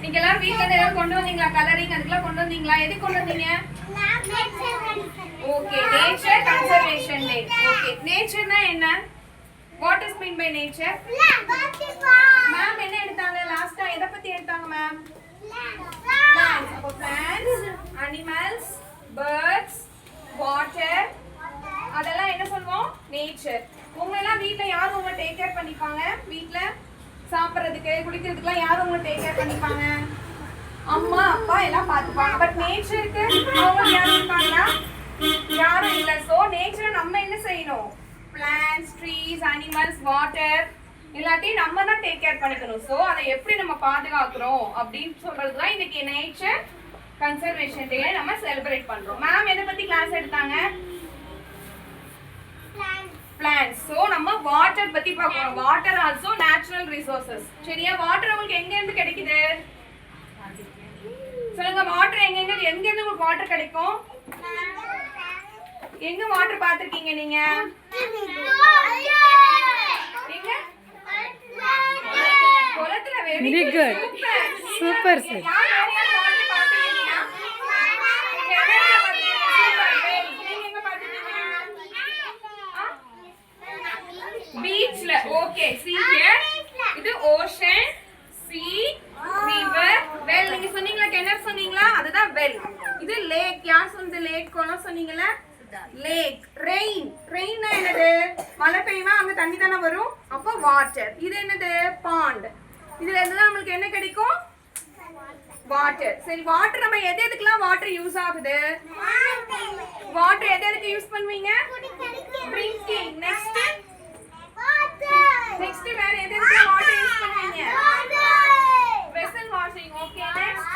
நீங்க எல்லாரும் வீட்ல இருந்து ஏதாவது கொண்டு வந்தீங்களா? கலரிங் அதுக்கெல்லாம் கொண்டு வந்தீங்களா? எதுக்கு கொண்டு வந்தீங்க? Okay, nature conservation day. Okay, நேச்சர்னா என்ன? What is mean by nature? Ma'am என்ன எடுத்தாங்க லாஸ்டா? எதை பத்தி எடுத்தாங்க மேம்? Plants. அப்போ plants, animals, birds, water அதெல்லாம் என்ன சொல்லுவோம்? நேச்சர். உங்களெல்லாம் வீட்ல யார் உங்களை டேக் கேர் பண்ணிப்பாங்க? வீட்ல சாப்பிட்றதுக்கு குளிக்கிறதுக்குலாம் யார் உங்களை டேக் கேர் பண்ணிப்பாங்க? அம்மா அப்பா எல்லாம் பார்த்துப்பாங்க. பட் நேச்சருக்கு அவங்க யாரும் இருப்பாங்களா? யாரும் இல்லை. ஸோ நேச்சரை நம்ம என்ன செய்யணும்? பிளான்ஸ், ட்ரீஸ், அனிமல்ஸ், வாட்டர் எல்லாத்தையும் நம்ம தான் டேக் கேர் பண்ணிக்கணும். ஸோ அதை எப்படி நம்ம பாதுகாக்கிறோம் அப்படின்னு சொல்றது தான் இன்னைக்கு நேச்சர் கன்சர்வேஷன் டே நம்ம செலிப்ரேட் பண்றோம். மேம் எதை பத்தி கிளாஸ் எடுத்தாங்க? பிளான்ஸ். ஸோ நம்ம வாட்டர் பத்தி பார்க்கணும். Water also natural resources. சரியா? வாட்டர் உங்களுக்கு எங்க இருந்து கிடைக்குது? சொல்லுங்க, வாட்டர் எங்க இருந்து உங்களுக்கு வாட்டர் கிடைக்கும்? எங்க வாட்டர் பாத்திருக்கீங்க நீங்க? எங்க? குளத்துல. Very good, super sir. பீச்ல. Okay, see here. இது ஓஷன், sea, river, well. நீங்க சொன்னீங்களா கிணறு சொன்னீங்களா? அதுதான் well. இது லேக். யார் சொன்னது? லேக் குளம் சொன்னீங்களா? லேக். ரெயின். ரெயின்னா என்னது? மழை பெய்யுமா அங்க தண்ணி தானே வரும், அப்போ வாட்டர். இது என்னது? பாண்ட். இதுல இருந்து நம்மளுக்கு என்ன கிடைக்கும்? வாட்டர். சரி, வாட்டர் நம்ம எது எதுக்கெல்லாம் வாட்டர் யூஸ் ஆகுது? வாட்டர் எது எதுக்கு யூஸ் பண்ணுவீங்க? ட்ரிங்கிங். நெக்ஸ்ட் வேற எது எதுக்கு வாட்டர் யூஸ் பண்ணுவீங்க? Vessel washing. Okay, next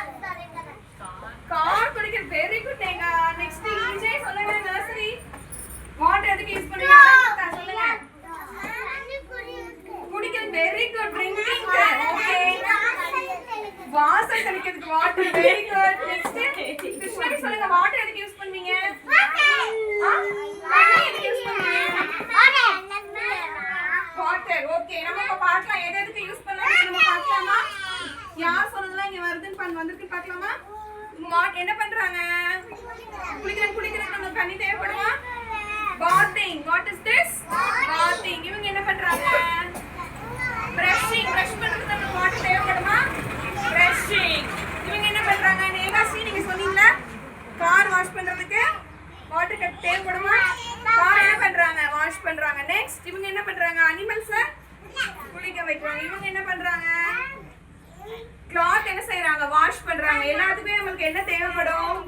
car குடிக்க. Very good Neha. நெக்ஸ்ட் இங்கே சொல்லுங்க, நர்சரி. வாட்டர் எதுக்கு யூஸ் பண்ணுவீங்க? சொல்லுங்க. குடிக்க. Very good. ட்ரிங்கிங். ஓகே, வாசல் தெளிக்கிறதுக்கு வாட்டர். Very good. நெக்ஸ்ட் கிருஷ்ணாடி சொல்லுங்க, வாட்டர் எதுக்கு யூஸ் பண்ணுவீங்க? எதுக்கு யூஸ் பண்ணுவீங்க? வாட்டர். ஓகே, நம்ம இப்ப பார்க்கலாம் எது எதுக்கு யூஸ் பண்ணலாம். நம்ம பார்க்கலாமா? யார் சொன்னதெல்லாம் இங்க வருதுன்னு வந்திருக்கு பார்க்கலாமா? என்ன பண்றாங்க? குளிக்கிறதுக்கு நமக்கு தண்ணி தேவைப்படுமா? Bathing. What is this? Bathing. இவங்க என்ன பண்றாங்க? பிரஷிங். பிரஷ் பண்றதுக்கு நமக்கு வாட்டர் தேவைப்படுமா? பிரஷிங். இவங்க என்ன பண்றாங்க? நேகாஸ்ரீ நீங்க சொன்னீங்களா கார் வாஷ் பண்றதுக்கு வாட்டர் தேவைப்படுமா? கார் என்ன பண்றாங்க? வாஷ் பண்றாங்க. நெக்ஸ்ட் இவங்க என்ன பண்றாங்க? அனிமல்ஸ குளிக்க வைக்கிறாங்க. இவங்க என்ன பண்றாங்க? கிளாத் என்ன செய்யறாங்க? வாஷ் பண்றாங்க. எல்லாத்துக்குமே நமக்கு என்ன தேவைப்படும்?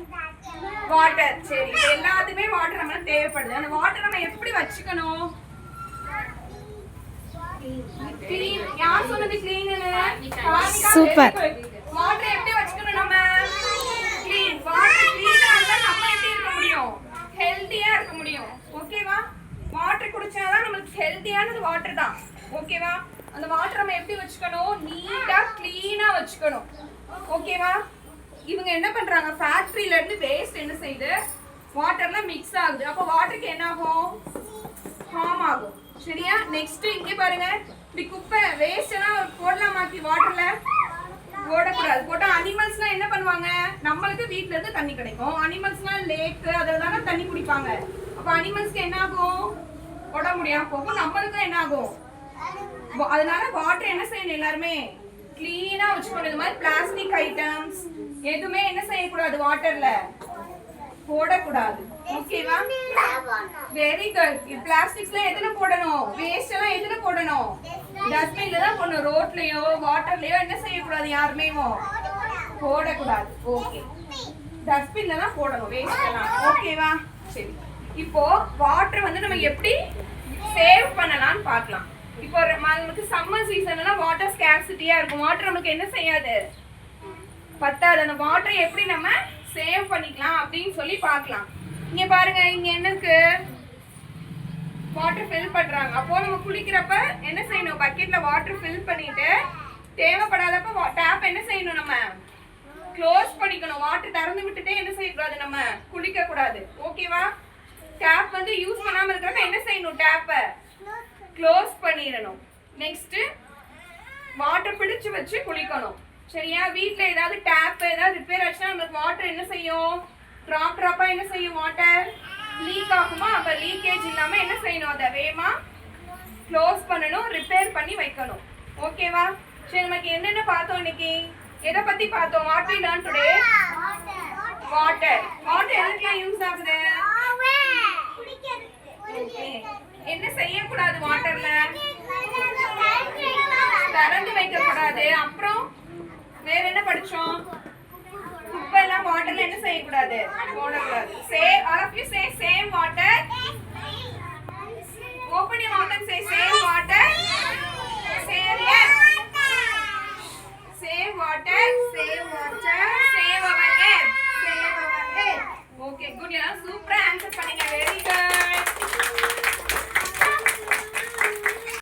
வாட்டர். சரி, எல்லாத்துக்குமே வாட்டர் நமக்கு தேவைப்படுது. அந்த வாட்டர் நம்ம எப்படி வச்சுக்கணும்? க்ளீன். யார் சொன்னது க்ளீன்? சூப்பர். வாட்டர் எப்படி வச்சுக்கணும் நம்ம? க்ளீன். வாட்டர் க்ளீனா இருந்தா நம்ம எப்படி இருக்க முடியும்? ஹெல்தியா இருக்க முடியும். ஓகேவா? வாட்டர் குடிச்சாதான் நமக்கு ஹெல்தியானது வாட்டர் தான். ஓகேவா? அந்த வாட்டர் நம்ம எப்படி வச்சுக்கணும்? நீட்டா க்ளீனா வச்சுக்கணும். ஓகேவா? இவங்க என்ன பண்றாங்க? ஃபேக்டரியில இருந்து வேஸ்ட் என்ன செய்யுது? வாட்டர்ல மிக்ஸ் ஆகுது. அப்போ வாட்டருக்கு என்ன ஆகும்? ஹார்ம் ஆகும். சரியா? நெக்ஸ்ட் இங்க பாருங்க, இப்படி குப்பை வேஸ்ட் எல்லாம் போடலாமாக்கி வாட்டர்ல போடக்கூடாது. போட்டா அனிமல்ஸ்லாம் என்ன பண்ணுவாங்க? நம்மளுக்கு வீட்ல இருந்து தண்ணி கிடைக்கும். அனிமல்ஸ்லாம் லேக் அதெல்லாம் தண்ணி குடிப்பாங்க. அப்ப அனிமல்ஸ்க்கு என்ன ஆகும்? போட முடியாம போகும். நம்மளுக்கும் என்ன ஆகும்? அதனால வாட்டர் என்ன செய்யணும்? எல்லாருமே கிளீனா வச்சுக்கணும். இந்த மாதிரி பிளாஸ்டிக் ஐட்டம்ஸ் எதுவுமே என்ன செய்யக்கூடாது? வாட்டர்ல போடக்கூடாது. ஓகேவா? Very good. பிளாஸ்டிக்ஸ்ல எதுல போடணும்? வேஸ்ட் எல்லாம் எதுல போடணும்? டஸ்ட்பின்ல தான் போடணும். ரோட்லயோ வாட்டர்லயோ என்ன செய்யக்கூடாது? யாருமே போடக்கூடாது. ஓகே, டஸ்ட்பின்ல தான் போடணும் வேஸ்ட் எல்லாம். ஓகேவா? சரி, இப்போ வாட்டர் வந்து நம்ம எப்படி சேவ் பண்ணலாம்னு பார்க்கலாம். இப்போ நமக்கு சம்மர் சீசன்ல வாட்டர் ஸ்கேர்சிட்டியா இருக்கும். வாட்டர் நமக்கு என்ன செய்யாது? பத்தாது. அந்த வாட்டரை எப்படி நம்ம சேவ் பண்ணிக்கலாம் அப்படின்னு சொல்லி பார்க்கலாம். இங்க பாருங்க, இங்க என்ன இருக்கு? வாட்டர் ஃபில் பண்றாங்க. அப்போ நம்ம குளிக்கிறப்ப என்ன செய்யணும்? பக்கெட்ல வாட்டர் ஃபில் பண்ணிட்டு தேவைப்படாதப்ப டேப் என்ன செய்யணும்? நம்ம க்ளோஸ் பண்ணிக்கணும். வாட்டர் திறந்து விட்டுட்டே என்ன செய்யக்கூடாது? நம்ம குளிக்க கூடாது. ஓகேவா? டேப் வந்து யூஸ் பண்ணாம இருக்கிறப்ப என்ன செய்யணும்? டேப்பை க்ளோஸ் பண்ணிடணும். நெக்ஸ்ட் வாட்டர் பிடிச்சு வச்சு குளிக்கணும். சரியா? வீட்ல ஏதாவது டேப் ஏதாவது ரிப்பேர் ஆச்சுன்னா நமக்கு வாட்டர் என்ன செய்யும்? ட்ராப்பா என்ன செய்யும்? வாட்டர் லீக் ஆகுமா? அப்ப லீக்கேஜ் இல்லாம என்ன செய்யணும்? அதை வேகமா க்ளோஸ் பண்ணணும், ரிப்பேர் பண்ணி வைக்கணும். ஓகேவா? சரி, நமக்கு என்னென்ன பார்த்தோம் இன்னைக்கு? எதை பத்தி பார்த்தோம்? What we learn today? Water எதுக்கு யூஸ் ஆகுது? என்ன செய்யக்கூடாது வாட்டர்ல? திறந்து வைக்க கூடாது. அப்புறம் வேற என்ன படிச்சோம்? குப்பை எல்லாம் வாட்டர்ல என்ன செய்யக்கூடாது? போடக்கூடாது. Say all of you say same water. Open your mouth and say same water.